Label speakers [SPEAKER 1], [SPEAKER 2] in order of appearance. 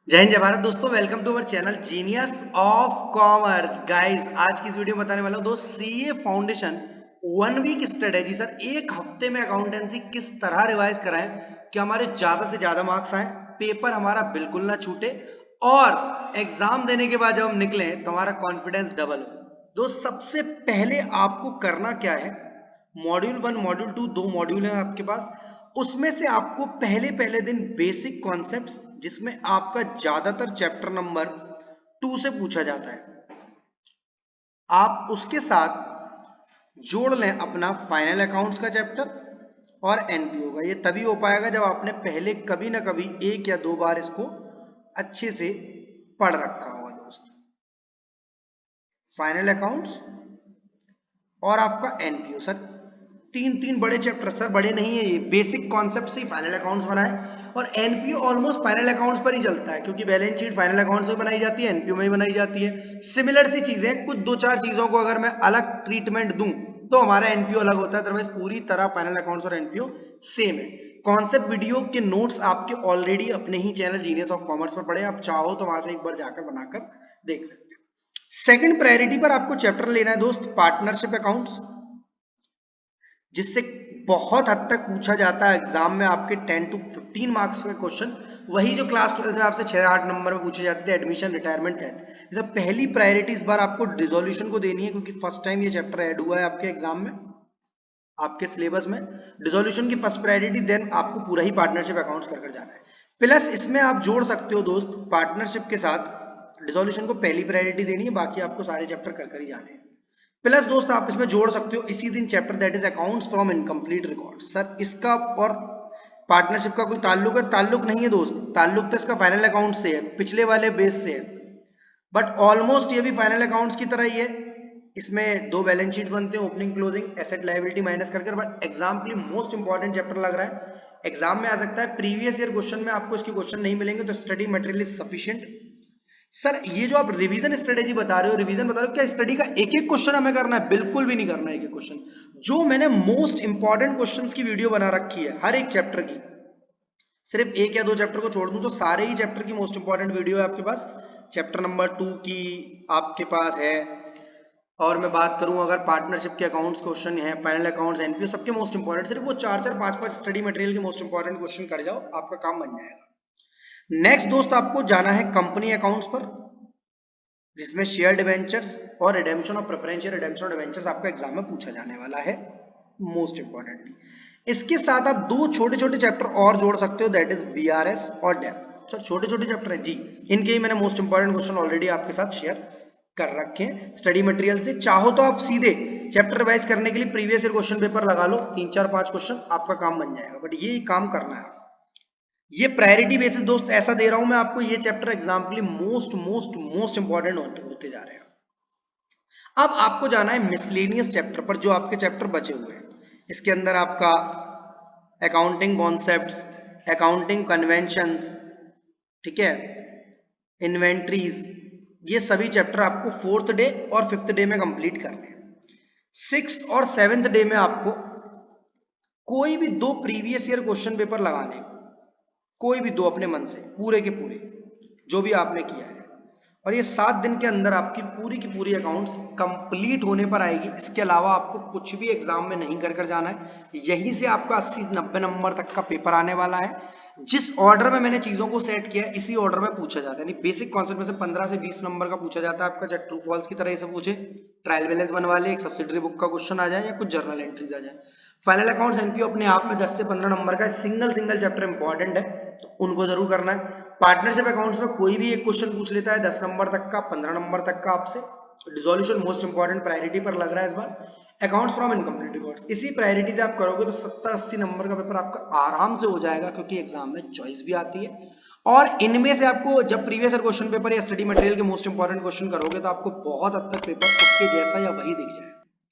[SPEAKER 1] जय हिंद जय भारत दोस्तों, welcome to our channel genius of commerce. Guys, आज की इस वीडियो में बताने वाला हूं दोस्त CA foundation 1 week strategy. Sir, एक हफ्ते में अकाउंटेंसी किस तरह रिवाइज कराएं कि हमारे ज्यादा से ज्यादा मार्क्स आए, पेपर हमारा बिल्कुल ना छूटे और एग्जाम देने के बाद जब हम निकले तो हमारा कॉन्फिडेंस डबल हो। दोस्त, सबसे पहले आपको करना क्या है, मॉड्यूल 1 मॉड्यूल 2 दो मॉड्यूल है आपके पास। उसमें से आपको पहले पहले दिन बेसिक कॉन्सेप्ट्स, जिसमें आपका ज्यादातर चैप्टर नंबर 2 से पूछा जाता है, आप उसके साथ जोड़ लें अपना फाइनल अकाउंट्स का चैप्टर और एनपीओ का। ये तभी हो पाएगा जब आपने पहले कभी ना कभी 1 या 2 बार इसको अच्छे से पढ़ रखा होगा दोस्त। फाइनल अकाउंट्स और आपका एनपीओ, सर तीन बड़े चैप्टर, सर बड़े नहीं है, ये बेसिक कॉन्सेप्ट से ही फाइनल अकाउंट्स बनाए। और एनपीओ ऑलमोस्ट फाइनल अकाउंट्स पर ही चलता है, क्योंकि बैलेंस शीट फाइनल अकाउंट्स में बनाई जाती है, एनपीओ में ही बनाई जाती है। सिमिलर सी चीजें, कुछ 2-4 चीजों को अगर मैं अलग ट्रीटमेंट दूं तो हमारा एनपीओ अलग होता है, अदरवाइज पूरी तरह फाइनल अकाउंट्स और एनपीओ सेम है। कॉन्सेप्ट वीडियो के नोट्स आपके ऑलरेडी अपने ही चैनल जीनियस ऑफ कॉमर्स पर पड़े, आप चाहो तो वहां से एक बार जाकर बनाकर देख सकते हो। सेकंड प्रायोरिटी पर आपको चैप्टर लेना है दोस्त, पार्टनरशिप अकाउंट्स, जिससे बहुत हद तक पूछा जाता है एग्जाम में आपके 10 to 15 मार्क्स के क्वेश्चन, वही जो क्लास 12 में आपसे 6-8 नंबर में पूछे जाते थे एडमिशन, रिटायरमेंट, डेथ। जैसे पहली प्रायोरिटी इस बार आपको डिसोल्यूशन को देनी है, क्योंकि फर्स्ट टाइम ये चैप्टर ऐड हुआ है आपके एग्जाम में, आपके सिलेबस में। डिसोल्यूशन की फर्स्ट प्रायोरिटी, देन आपको पूरा ही पार्टनरशिप अकाउंट्स कर जाना है। प्लस इसमें आप जोड़ सकते हो दोस्त, पार्टनरशिप के साथ डिसोल्यूशन को पहली प्रायोरिटी देनी है, बाकी आपको सारे चैप्टर कर ही जाने हैं। प्लस दोस्त आप इसमें जोड़ सकते हो इसी दिन chapter, that is accounts from incomplete record. Sir, इसका और पार्टनरशिप का कोई ताल्लुक है? ताल्लुक नहीं है दोस्त, ताल्लुक तो इसका फाइनल अकाउंट से है, पिछले वाले बेस से है, बट ऑलमोस्ट ये भी फाइनल अकाउंट्स की तरह ही है। इसमें 2 बैलेंस शीट्स बनते हैं, opening closing, asset liability minus कर, बट एग्जाम के लिए मोस्ट इंपॉर्टेंट चैप्टर लग रहा है, एग्जाम में आ सकता है। प्रीवियस ईयर क्वेश्चन में आपको इसके क्वेश्चन नहीं मिलेंगे, तो study material is sufficient. Sir, ये जो आप रिवीजन स्ट्रेटेजी बता रहे हो, रिवीजन बता रहे हो, क्या स्टडी का एक एक क्वेश्चन हमें करना है? बिल्कुल भी नहीं करना है एक एक क्वेश्चन। जो मैंने मोस्ट इंपॉर्टेंट क्वेश्चंस की वीडियो बना रखी है हर एक चैप्टर की, सिर्फ 1 या 2 चैप्टर को छोड़ दूं तो सारे ही चैप्टर की मोस्ट इंपॉर्टेंट वीडियो है आपके पास। चैप्टर नंबर 2 की आपके पास है, और मैं बात करूं अगर पार्टनरशिप के अकाउंट्स क्वेश्चन है, फाइनल अकाउंट्स, एनपीओ, सबके मोस्ट इंपॉर्टेंट, सिर्फ वो 4-4 5-5 स्टडी मटेरियल के मोस्ट इंपॉर्टेंट क्वेश्चन कर जाओ, आपका काम बन जाएगा। नेक्स्ट दोस्त, आपको जाना है कंपनी अकाउंट्स पर, जिसमें शेयर डिवेंचर्स और redemption of preferential redemption of debentures आपका एग्जाम में पूछा जाने वाला है मोस्ट इंपॉर्टेंटली। इसके साथ आप 2 छोटे छोटे चैप्टर और जोड़ सकते हो, दैट इज बीआरएस और डेप। सर, छोटे छोटे चैप्टर है जी, इनके ही मैंने मोस्ट इंपॉर्टेंट क्वेश्चन ऑलरेडी आपके साथ शेयर कर रखे हैं स्टडी मटेरियल से। चाहो तो आप सीधे चैप्टर वाइज करने के लिए प्रीवियस ईयर क्वेश्चन पेपर लगा लो, 3-4-5 क्वेश्चन, आपका काम बन जाएगा, बट ये काम करना है। ये प्रायोरिटी बेसिस दोस्त ऐसा दे रहा हूं मैं आपको, ये चैप्टर एग्जाम के लिए मोस्ट मोस्ट मोस्ट इंपॉर्टेंट होते जा रहे हैं। अब आपको जाना है मिसलेनियस चैप्टर पर, जो आपके चैप्टर बचे हुए हैं। इसके अंदर आपका अकाउंटिंग कॉन्सेप्ट्स, अकाउंटिंग कन्वेंशंस, ठीक है, इन्वेंट्रीज, ये सभी चैप्टर आपको 4th डे और 5th डे में कंप्लीट करने हैं। 6th और 7th डे में आपको कोई भी 2 प्रीवियस ईयर क्वेश्चन पेपर लगाने, कोई भी 2 अपने मन से, पूरे के पूरे जो भी आपने किया है, और ये 7 दिन के अंदर आपकी पूरी की पूरी अकाउंट्स कंप्लीट होने पर आएगी। इसके अलावा आपको कुछ भी एग्जाम में नहीं कर जाना है, यहीं से आपका 80-90 नंबर तक का पेपर आने वाला है। जिस ऑर्डर में मैंने चीजों को सेट किया इसी ऑर्डर में पूछा जाता है, यानी बेसिक कॉन्सेप्ट में से 15 से 20 नंबर का पूछा जाता है आपका, चाहे ट्रू फॉल्स की तरह से पूछे, ट्रायल बैलेंस बनवा ले, एक सब्सिडरी बुक का क्वेश्चन आ जाए या कुछ जर्नल एंट्रीज आ जाए। फाइनल अकाउंट्स एनपीओ अपने आप में 10 से 15 नंबर का सिंगल चैप्टर इंपॉर्टेंट है, तो उनको जरूर करना है। पार्टनरशिप अकाउंट्स में कोई भी एक क्वेश्चन पूछ लेता है 10 नंबर तक का, 15 नंबर तक का आपसे। डिसोल्यूशन मोस्ट इंपॉर्टेंट प्रायोरिटी पर लग रहा है इस बार। अकाउंट्स फ्रॉम इनकम्प्लीट रिकॉर्ड्स, इसी प्रायोरिटी से आप करोगे तो 70-80 नंबर का पेपर आपका आराम से हो जाएगा, क्योंकि एग्जाम में चॉइस भी आती है। और इनमें से आपको जब प्रीवियस ईयर क्वेश्चन पेपर या स्टडी मटेरियल के मोस्ट इंपॉर्टेंट क्वेश्चन करोगे तो आपको बहुत हद तक पेपर उसके जैसा या वही दिख जाएगा।